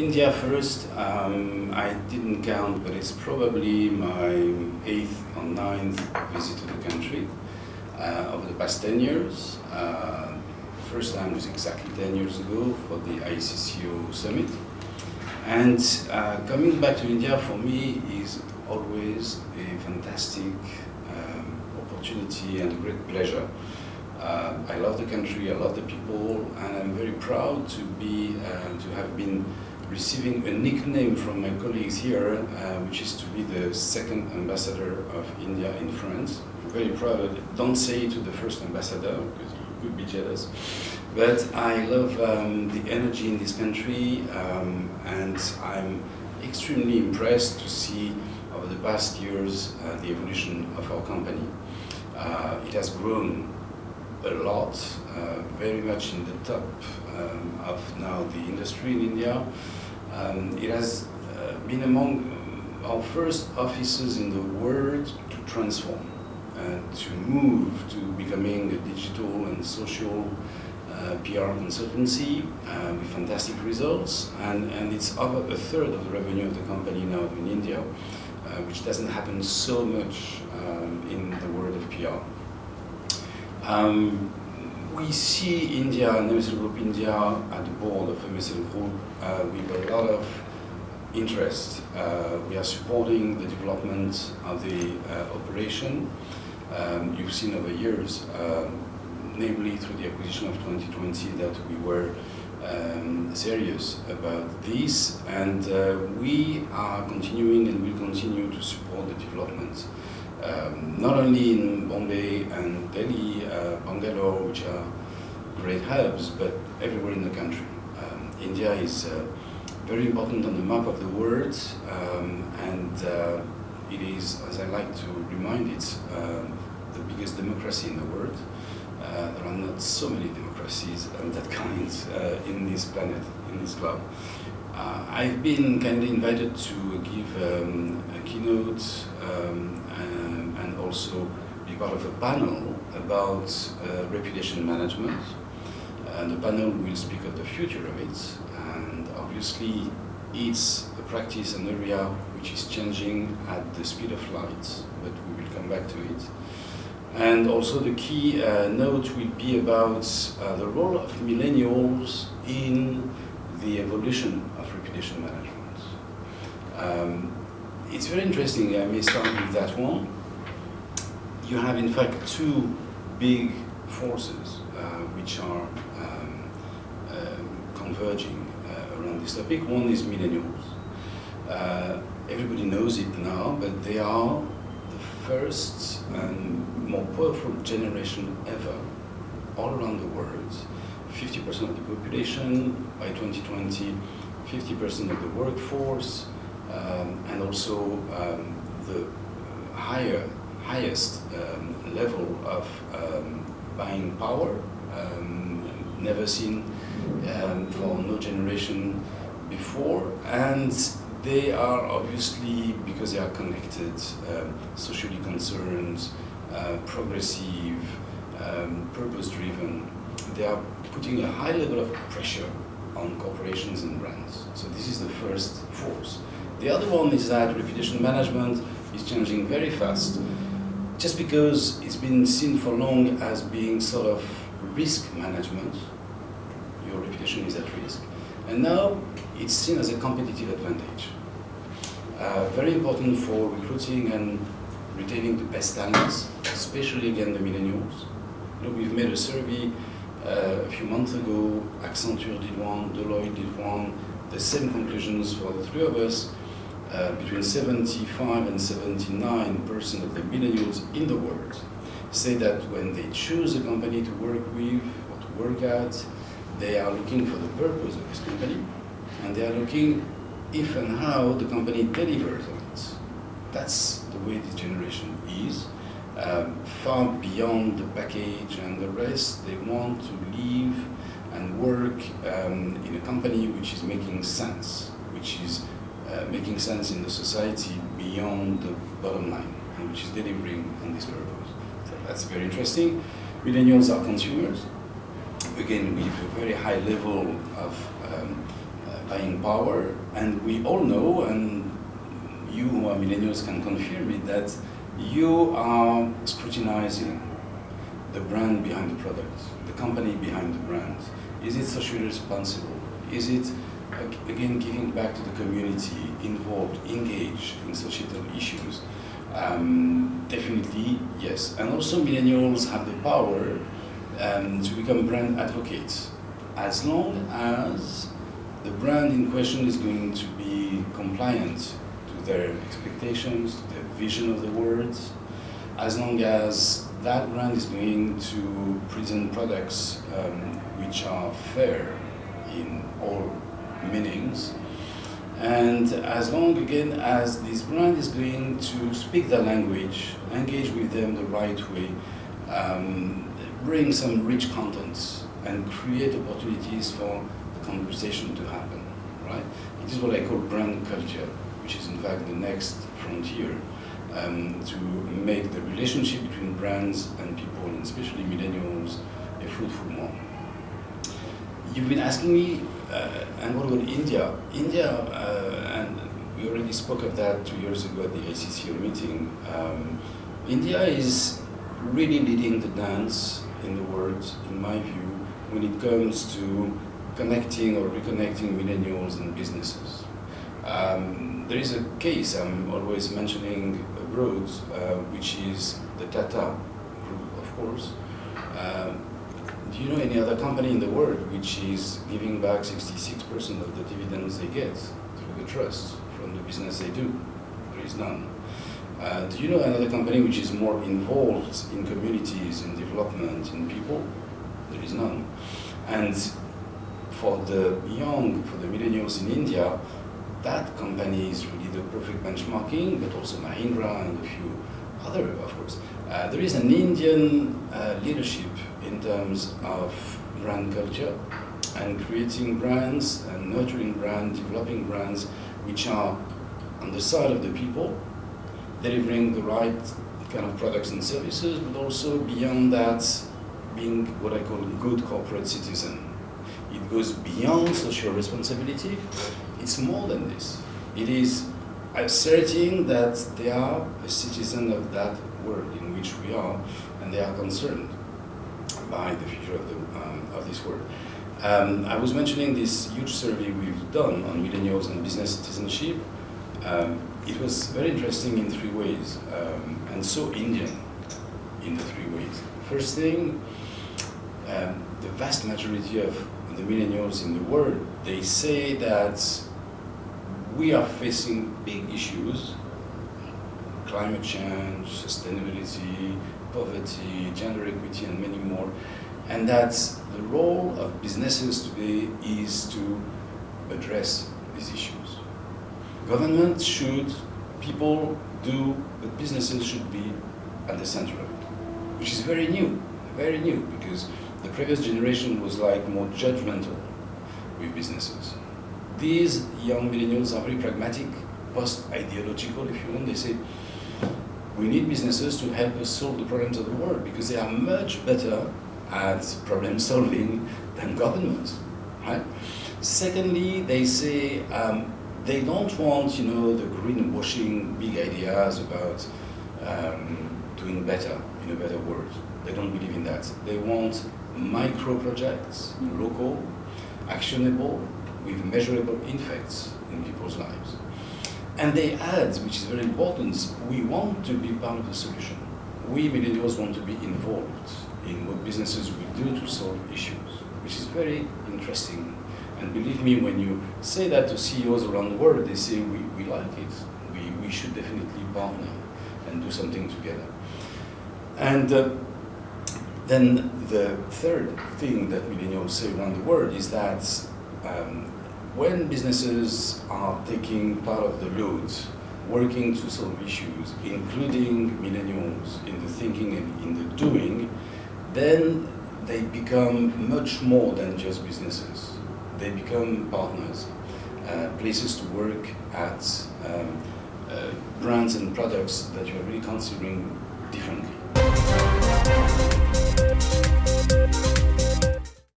India first. I didn't count, but it's probably my 8th or 9th visit to the country over the past 10 years. First time was exactly 10 years ago for the ICCO summit. And coming back to India for me is always a fantastic opportunity and a great pleasure. I love the country, I love the people, and I'm very proud to have been receiving a nickname from my colleagues here, which is to be the second ambassador of India in France. I'm very proud of it. Don't say it to the first ambassador, because you could be jealous. But I love the energy in this country, and I'm extremely impressed to see over the past years the evolution of our company. It has grown a lot, very much in the top of now the industry in India. It has been among our first offices in the world to transform, to move to becoming a digital and social PR consultancy with fantastic results, and it's over a third of the revenue of the company now in India, which doesn't happen so much in the world of PR. We see India and MSLGROUP India at the board of MSLGROUP with a lot of interest. We are supporting the development of the operation. You've seen over years, namely through the acquisition of 2020, that we were serious about this, and we are continuing and will continue to support the development. Not only in Bombay and Delhi, Bangalore, which are great hubs, but everywhere in the country. India is very important on the map of the world, and it is, as I like to remind it, the biggest democracy in the world. There are not so many democracies of that kind in this planet, in this globe. I've been kindly invited to give a keynote and also be part of a panel about reputation management. And the panel will speak of the future of it, and obviously it's a practice, an area which is changing at the speed of light, but we will come back to it. And also the key note will be about the role of millennials in the evolution of reputation management. It's very interesting. I may start with that one. You have in fact two big forces which are converging around this topic. One is millennials. Everybody knows it now, but they are the first and more powerful generation ever all around the world. 50% of the population by 2020, 50% of the workforce, and also the highest level of buying power, never seen for no generation before. And they are obviously, because they are connected, socially concerned, progressive, purpose-driven, they are putting a high level of pressure on corporations and brands. So this is the first force. The other one is that reputation management is changing very fast, just because it's been seen for long as being sort of risk management. Your reputation is at risk. And now it's seen as a competitive advantage. Very important for recruiting and retaining the best talents, especially again the millennials. You know, we've made a survey a few months ago. Accenture did one, Deloitte did one. The same conclusions for the three of us. Between 75 and 79% of the millennials in the world say that when they choose a company to work with or to work at, they are looking for the purpose of this company, and they are looking if and how the company delivers on it. That's the way this generation is. Far beyond the package and the rest, they want to live and work in a company which is making sense, which is making sense in the society beyond the bottom line, and which is delivering on this purpose. So that's very interesting. Millennials are consumers, again with a very high level of buying power, and we all know, and you who are millennials can confirm it, that you are scrutinizing the brand behind the product, the company behind the brand. Is it socially responsible? Is it, again, giving back to the community, involved, engaged in societal issues? Definitely, yes. And also millennials have the power to become brand advocates, as long as the brand in question is going to be compliant to their expectations, to their vision of the words, as long as that brand is going to present products which are fair in all meanings, and as long, again, as this brand is going to speak their language, engage with them the right way, bring some rich content, and create opportunities for the conversation to happen, right? It is what I call brand culture, which is in fact the next frontier to make the relationship between brands and people, and especially millennials, a fruitful one. You've been asking me, and what about India? India, and we already spoke of that 2 years ago at the ICCO meeting. India is really leading the dance in the world, in my view, when it comes to connecting or reconnecting millennials and businesses. There is a case I'm always mentioning abroad, which is the Tata Group, of course. Do you know any other company in the world which is giving back 66% of the dividends they get through the trust from the business they do? There is none. Do you know another company which is more involved in communities, in development, in people? There is none. And for the young, for the millennials in India, that company is really the perfect benchmarking, but also Mahindra and a few other, of course. There is an Indian leadership in terms of brand culture and creating brands and nurturing brands, developing brands which are on the side of the people, delivering the right kind of products and services, but also beyond that, being what I call a good corporate citizen. It goes beyond social responsibility. It's more than this. It is asserting that they are a citizen of that world in which we are, and they are concerned by the future of this world. I was mentioning this huge survey we've done on millennials and business citizenship. It was very interesting in 3 ways, and so Indian in the 3 ways. First thing, the vast majority of the millennials in the world, they say that we are facing big issues: climate change, sustainability, poverty, gender equity, and many more, and that the role of businesses today is to address these issues. Government should, people do, but businesses should be at the center of it, which is very new, because the previous generation was like more judgmental with businesses. These young millennials are very pragmatic, post-ideological, if you want. They say, we need businesses to help us solve the problems of the world, because they are much better at problem solving than government, right? Secondly, they say they don't want, the greenwashing big ideas about doing better in a better world. They don't believe in that. They want micro projects, local, actionable, with measurable effects in people's lives. And they add, which is very important, we want to be part of the solution. We millennials want to be involved in what businesses will do to solve issues, which is very interesting. And believe me, when you say that to CEOs around the world, they say, we like it. We should definitely partner and do something together. And then the third thing that millennials say around the world is that when businesses are taking part of the load, working to solve issues, including millennials in the thinking and in the doing, then they become much more than just businesses. They become partners, places to work at, brands and products that you are really considering differently.